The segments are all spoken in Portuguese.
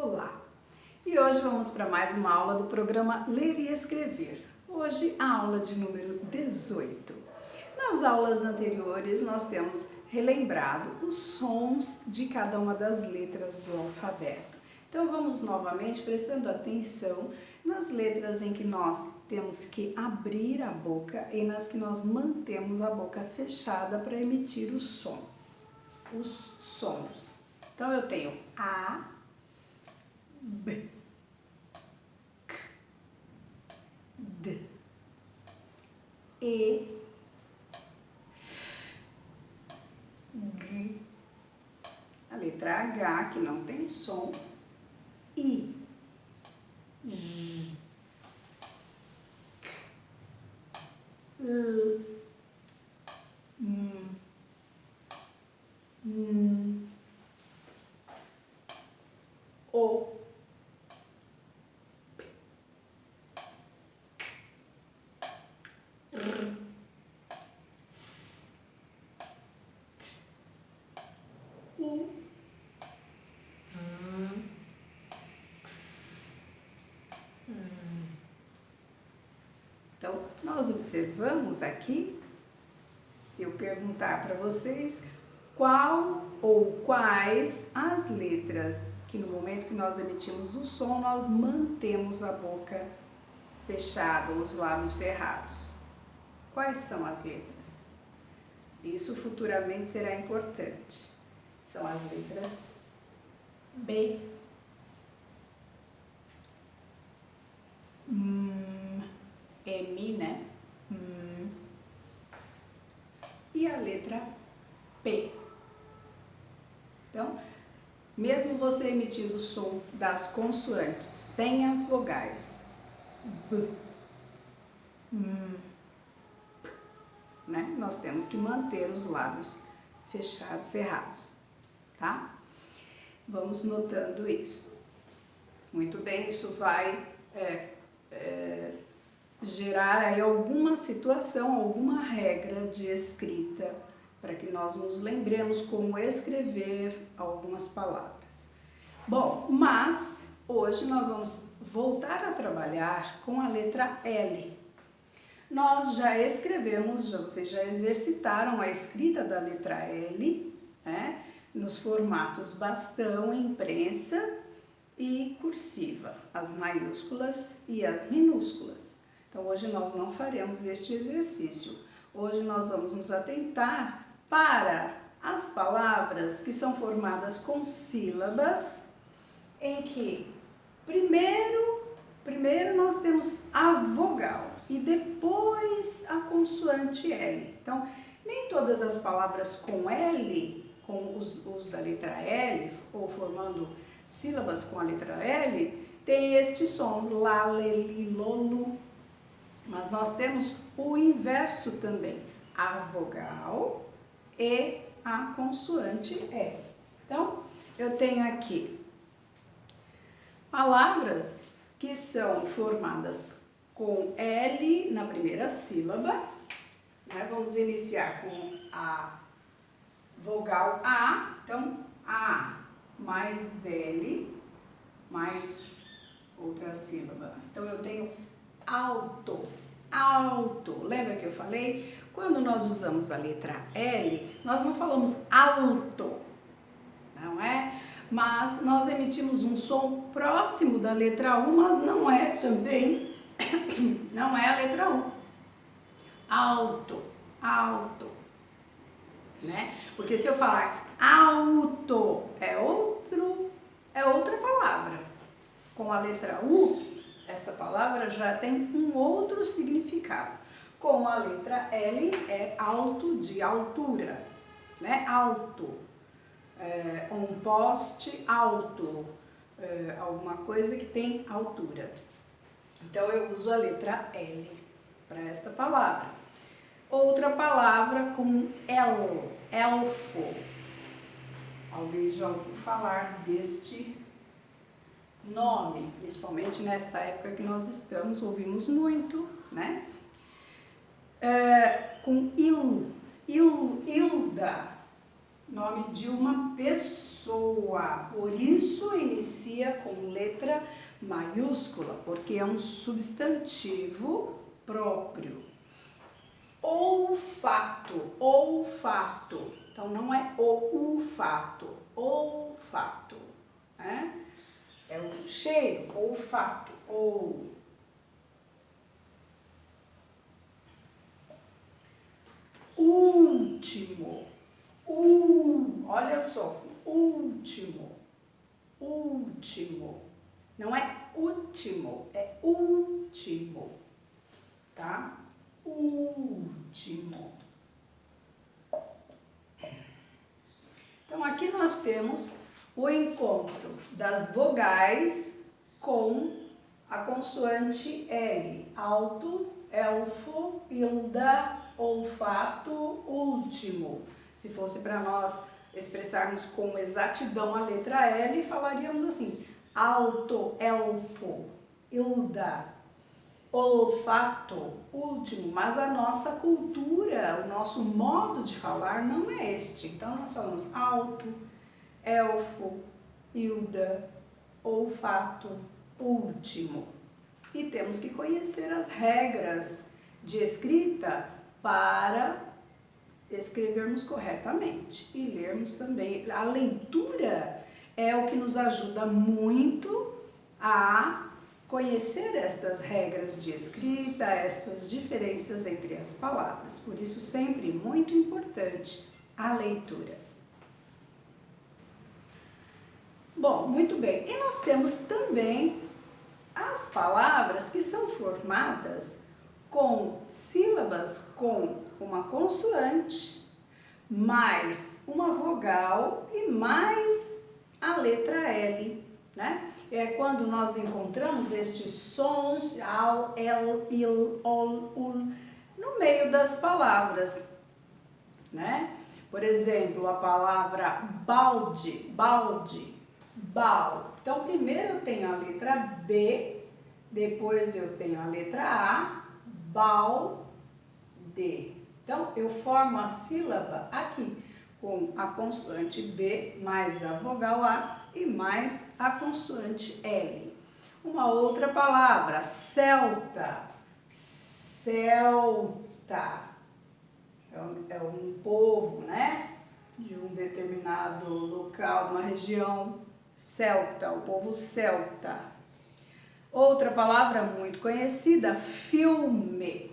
Olá! E hoje vamos para mais uma aula do programa Ler e Escrever. Hoje a aula de número 18. Nas aulas anteriores nós temos relembrado os sons de cada uma das letras do alfabeto. Então vamos novamente prestando atenção nas letras em que nós temos que abrir a boca e nas que nós mantemos a boca fechada para emitir o som. Os sons. Então eu tenho A, B, C, D, E, F, G, a letra H, que não tem som, I, J, K, L, M, N, O, P, Q, R, S, T, U, V, X, Z. Então, nós observamos aqui, se eu perguntar para vocês, qual ou quais as letras que no momento que nós emitimos o som, nós mantemos a boca fechada, os lábios cerrados. Quais são as letras? Isso futuramente será importante. São as letras B, M, né? E a letra P. Então, mesmo você emitindo o som das consoantes sem as vogais, B, M, P, né? Nós temos que manter os lábios fechados, cerrados, tá? Vamos notando isso. Muito bem, isso vai gerar aí alguma situação, alguma regra de escrita, para que nós nos lembremos como escrever algumas palavras. Bom, mas hoje nós vamos voltar a trabalhar com a letra L. Nós já escrevemos, vocês já exercitaram a escrita da letra L, né, nos formatos bastão, imprensa e cursiva, as maiúsculas e as minúsculas. Então hoje nós não faremos este exercício. Hoje nós vamos nos atentar para as palavras que são formadas com sílabas, em que primeiro nós temos a vogal e depois a consoante L. Então, nem todas as palavras com L, com os da letra L, ou formando sílabas com a letra L, tem estes sons, lá, lê, li, lolo. Mas nós temos o inverso também, a vogal e a consoante E. Então, eu tenho aqui palavras que são formadas com L na primeira sílaba, né? Vamos iniciar com a vogal A, então A mais L mais outra sílaba. Então eu tenho alto, alto. Lembra que eu falei? Quando nós usamos a letra L, nós não falamos alto, não é? Mas nós emitimos um som próximo da letra U, mas não é também, não é a letra U. Alto, alto, né? Porque se eu falar alto, é outra palavra. Com a letra U, esta palavra já tem um outro significado. Com a letra L é alto de altura, né? Alto, um poste alto, alguma coisa que tem altura. Então eu uso a letra L para esta palavra. Outra palavra com L, elfo. Alguém já ouviu falar deste nome, principalmente nesta época que nós estamos, ouvimos muito, né? Com Hilda, nome de uma pessoa. pessoa. Por isso inicia com letra maiúscula, porque é um substantivo próprio. Olfato, olfato. Então não é o fato, olfato, né? É o cheiro, olfato, ou. Último, olha só, último, último. Não é último, é último, tá? Último. Então, aqui nós temos o encontro das vogais com a consoante L. Alto, elfo, ilda, olfato, último. Se fosse para nós expressarmos com exatidão a letra L, falaríamos assim: alto, elfo, ilda, olfato, último. Mas a nossa cultura, o nosso modo de falar não é este. Então nós falamos alto, elfo, ilda, olfato, último. E temos que conhecer as regras de escrita para escrevermos corretamente e lermos também. A leitura é o que nos ajuda muito a conhecer estas regras de escrita, estas diferenças entre as palavras. Por isso, sempre muito importante a leitura. Bom, muito bem. E nós temos também as palavras que são formadas com sílabas com uma consoante, mais uma vogal e mais a letra L, né? É quando nós encontramos estes sons, al, el, il, ol, ul, no meio das palavras, né? Por exemplo, a palavra balde, balde, bal. Então, primeiro eu tenho a letra B, depois eu tenho a letra A, balde. Então, eu formo a sílaba aqui com a consoante B mais a vogal A e mais a consoante L. Uma outra palavra, celta, celta. É um povo, né? De um determinado local, uma região celta, o povo celta. Outra palavra muito conhecida, filme.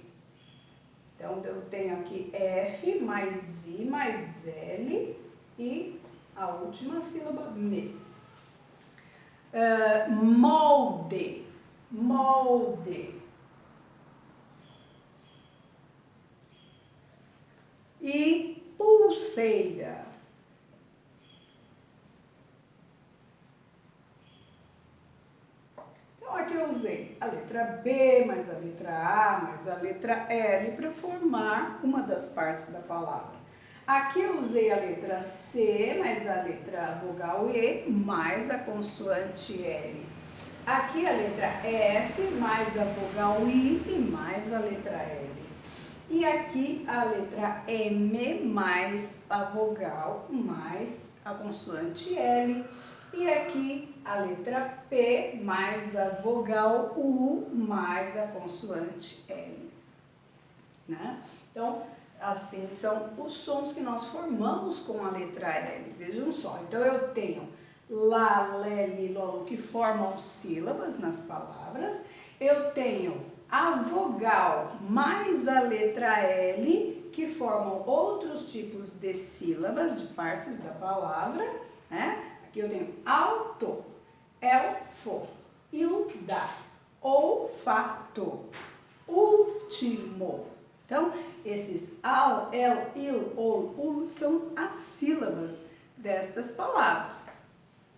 Então, eu tenho aqui F mais I mais L e a última sílaba, me. Molde, molde. E pulseira. Então, aqui eu usei a letra B, mais a letra A, mais a letra L para formar uma das partes da palavra. Aqui eu usei a letra C, mais a letra vogal E, mais a consoante L. Aqui a letra F, mais a vogal I e mais a letra L. E aqui a letra M, mais a vogal, mais a consoante L. E aqui a letra P, mais a vogal U, mais a consoante L. Né? Então, assim são os sons que nós formamos com a letra L. Vejam só. Então, eu tenho lá, lé, li, lolo, que formam sílabas nas palavras. Eu tenho a vogal mais a letra L, que formam outros tipos de sílabas, de partes da palavra, né? Aqui eu tenho alto, elfo, ilda, olfato, último. Então, esses al, el, il, ol, ul são as sílabas destas palavras.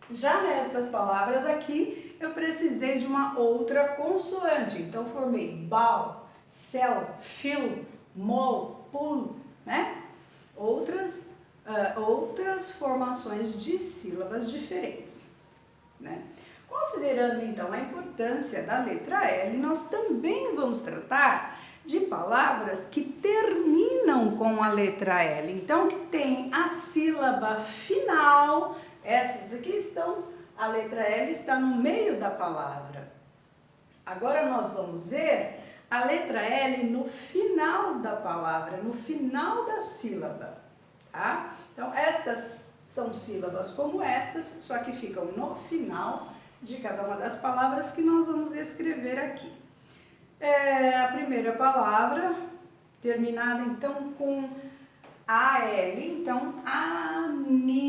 Já nestas palavras aqui, eu precisei de uma outra consoante. Então, formei bal, cel, fil, mol, pul, né? Outras formações de sílabas diferentes, né? Considerando, então, a importância da letra L, nós também vamos tratar de palavras que terminam com a letra L. Então, que tem a sílaba final Essas aqui estão, a letra L está no meio da palavra. Agora nós vamos ver a letra L no final da palavra, no final da sílaba, tá? Então, estas são sílabas como estas, só que ficam no final de cada uma das palavras que nós vamos escrever aqui. A primeira palavra, terminada então com AL, então animal.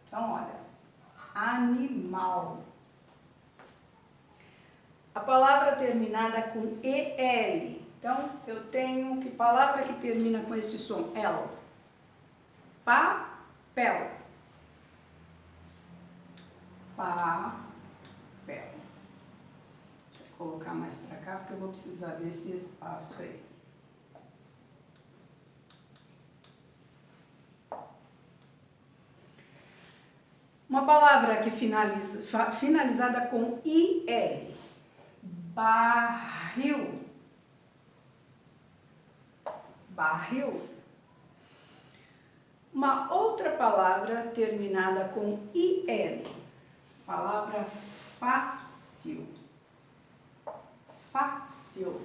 Então, olha, animal. A palavra terminada com EL. Então, eu tenho que palavra que termina com este som? L. Papel. Papel. Deixa eu colocar mais para cá, porque eu vou precisar desse espaço aí. Uma palavra que finalizada com IL. Barril. Barril. Uma outra palavra terminada com IL. Palavra fácil. Fácil.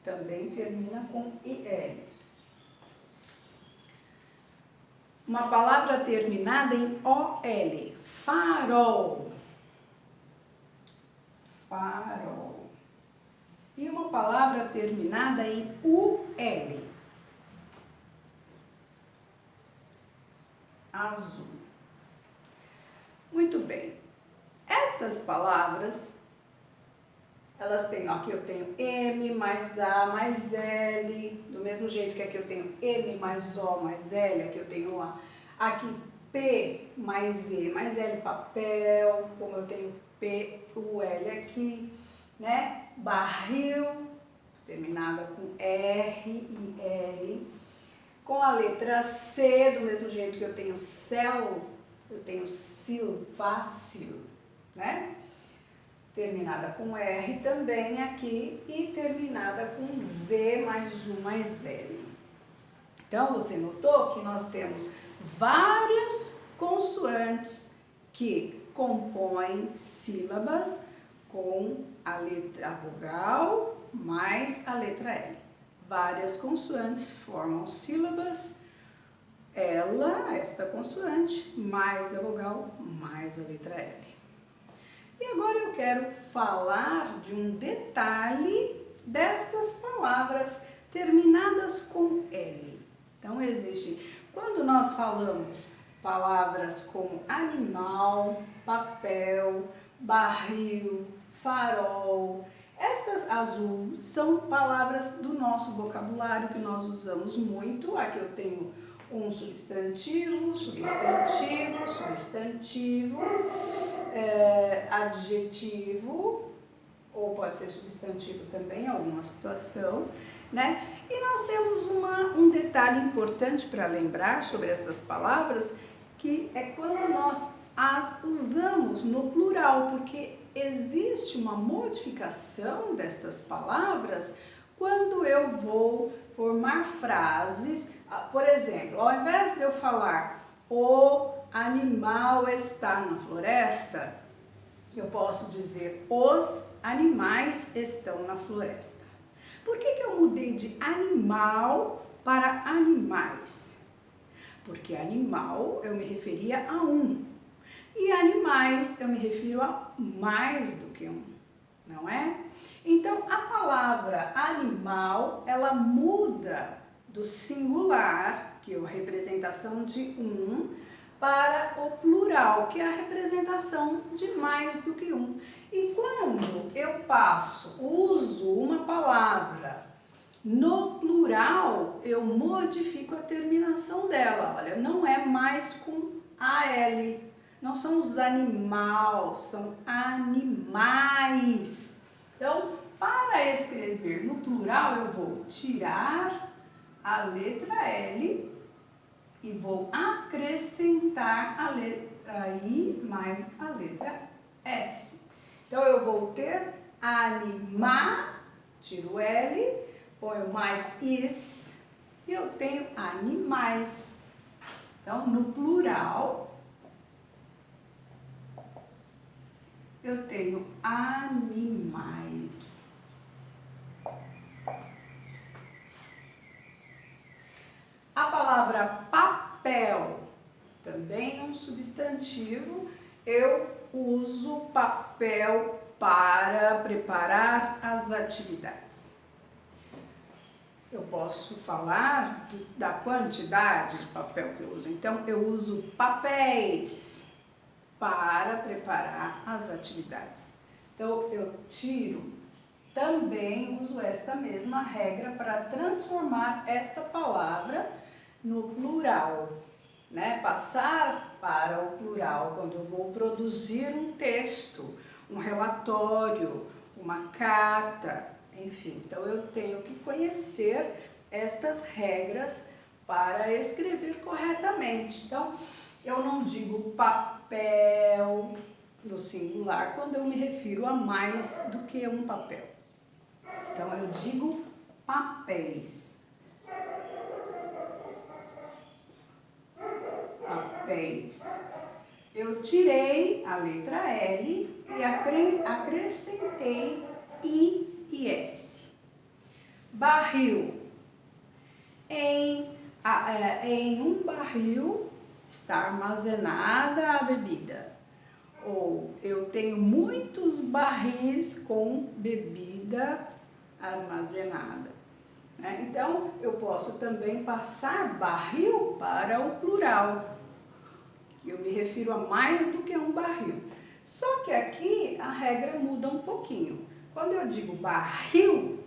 Também termina com IL. Uma palavra terminada em OL. Farol. Farol. E uma palavra terminada em UL. Azul. Muito bem. Estas palavras, elas têm, aqui eu tenho M mais A mais L, do mesmo jeito que aqui eu tenho M mais O mais L, aqui eu tenho aqui P mais E mais L, papel, como eu tenho P, U, L aqui, né? Barril, terminada com R e L. Com a letra C, do mesmo jeito que eu tenho céu, eu tenho sil, fácil, né? Terminada com R também aqui e terminada com Z mais U mais L. Então, você notou que nós temos várias consoantes que compõem sílabas com a vogal mais a letra L. Várias consoantes formam sílabas, esta consoante, mais a vogal, mais a letra L. E agora eu quero falar de um detalhe destas palavras terminadas com L. Então, quando nós falamos palavras como animal, papel, barril, farol, estas azul são palavras do nosso vocabulário que nós usamos muito. Aqui eu tenho um substantivo, adjetivo, ou pode ser substantivo também em alguma situação, né? E nós temos um detalhe importante para lembrar sobre essas palavras, que é quando nós as usamos no plural, porque existe uma modificação destas palavras quando eu vou formar frases. Por exemplo, ao invés de eu falar o animal está na floresta, eu posso dizer os animais estão na floresta. Por que eu mudei de animal para animais? Porque animal eu me referia a um. E animais, eu me refiro a mais do que um, não é? Então, a palavra animal, ela muda do singular, que é a representação de um, para o plural, que é a representação de mais do que um. E quando eu uso uma palavra no plural, eu modifico a terminação dela. Olha, não é mais com AL. Não são os animais, são animais. Então, para escrever no plural, eu vou tirar a letra L e vou acrescentar a letra I mais a letra S. Então, eu vou ter anima, tiro o L, ponho mais is e eu tenho animais. Então, no plural, eu tenho animais. A palavra papel, também é um substantivo. Eu uso papel para preparar as atividades. Eu posso falar da quantidade de papel que eu uso. Então, eu uso papéis para preparar as atividades. Então, eu também uso esta mesma regra para transformar esta palavra no plural, né? Passar para o plural quando eu vou produzir um texto, um relatório, uma carta, enfim. Então, eu tenho que conhecer estas regras para escrever corretamente. Então, eu não digo papel no singular quando eu me refiro a mais do que um papel. Então, eu digo papéis. Papéis. Eu tirei a letra L e acrescentei I e S. Barril. Em um barril está armazenada a bebida. Ou eu tenho muitos barris com bebida armazenada. Né? Então, eu posso também passar barril para o plural, que eu me refiro a mais do que um barril. Só que aqui a regra muda um pouquinho. Quando eu digo barril,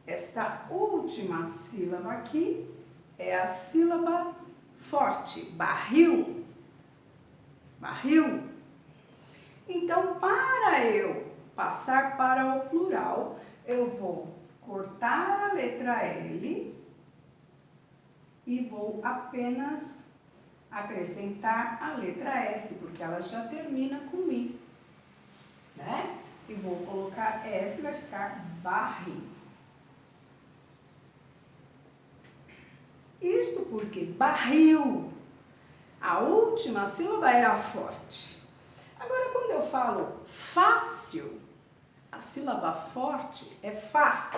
esta última sílaba aqui é a sílaba forte, barril, barril. Então, para eu passar para o plural, eu vou cortar a letra L e vou apenas acrescentar a letra S, porque ela já termina com I, né? E vou colocar S, vai ficar barris. Isto porque barril, a última sílaba é a forte. Agora, quando eu falo fácil, a sílaba forte é fá,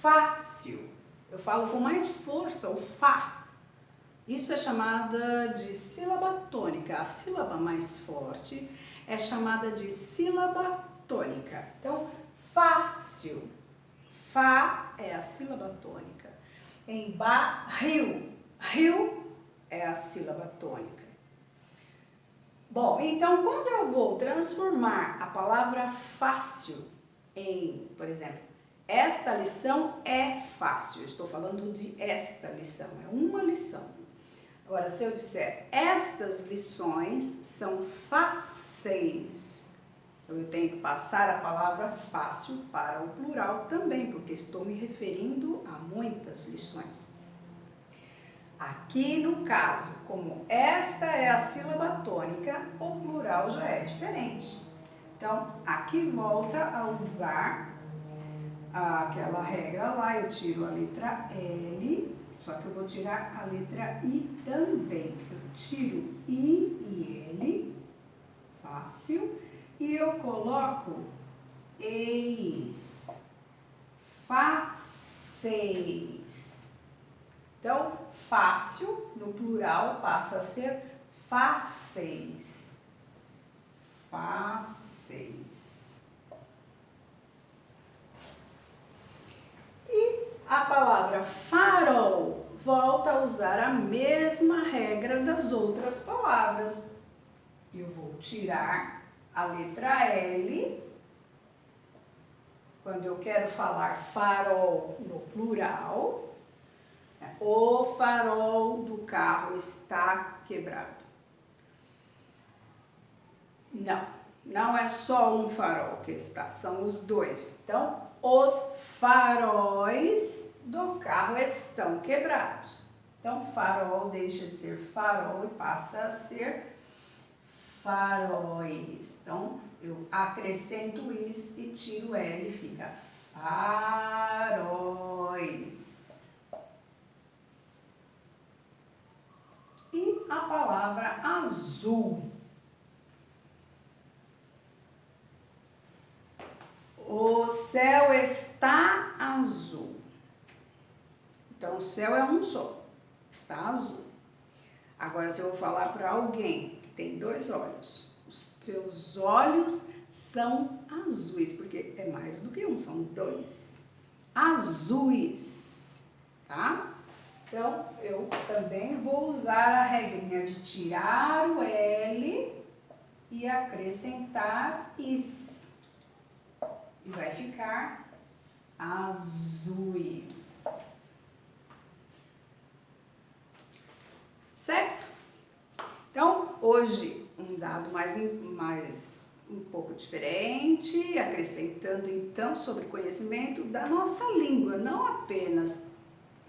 fácil. Eu falo com mais força, o fá. Isso é chamada de sílaba tônica. A sílaba mais forte é chamada de sílaba tônica. Então, fácil. Fá é a sílaba tônica. Em barril, rio é a sílaba tônica. Bom, então quando eu vou transformar a palavra fácil em, por exemplo, esta lição é fácil. Eu estou falando de esta lição, é uma lição. Agora, se eu disser estas lições são fáceis, eu tenho que passar a palavra fácil para o plural também, porque estou me referindo a muitas lições. Aqui no caso, como esta é a sílaba tônica, o plural já é diferente. Então, aqui volta a usar aquela regra lá, eu tiro a letra L, só que eu vou tirar a letra I também. Eu tiro I e L, fácil, e eu coloco eis, fáceis. Então, fácil, no plural, passa a ser fáceis. Fáceis. E a palavra farol volta a usar a mesma regra das outras palavras. Eu vou tirar a letra L. Quando eu quero falar farol no plural, o farol do carro está quebrado. Não é só um farol que está, são os dois. Então, os faróis do carro estão quebrados. Então, farol deixa de ser farol e passa a ser faróis. Então, eu acrescento is e tiro L e fica faróis. E a palavra azul. O céu está azul. Então, o céu é um só, está azul. Agora, se eu vou falar para alguém que tem 2 olhos, os seus olhos são azuis, porque é mais do que um, são 2. Azuis, tá? Então, eu também vou usar a regrinha de tirar o L e acrescentar is. E vai ficar azuis. Certo? Então, hoje, um dado mais um pouco diferente, acrescentando então sobre conhecimento da nossa língua, não apenas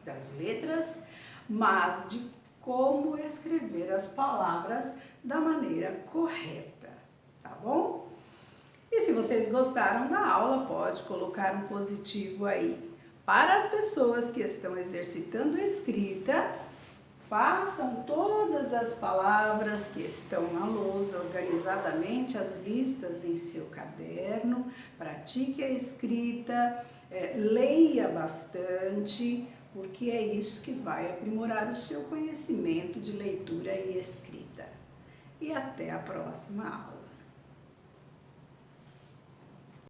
das letras, mas de como escrever as palavras da maneira correta, tá bom? E se vocês gostaram da aula, pode colocar um positivo aí. Para as pessoas que estão exercitando a escrita, façam todas as palavras que estão na lousa organizadamente, as listas em seu caderno, pratique a escrita, leia bastante, porque é isso que vai aprimorar o seu conhecimento de leitura e escrita. E até a próxima aula.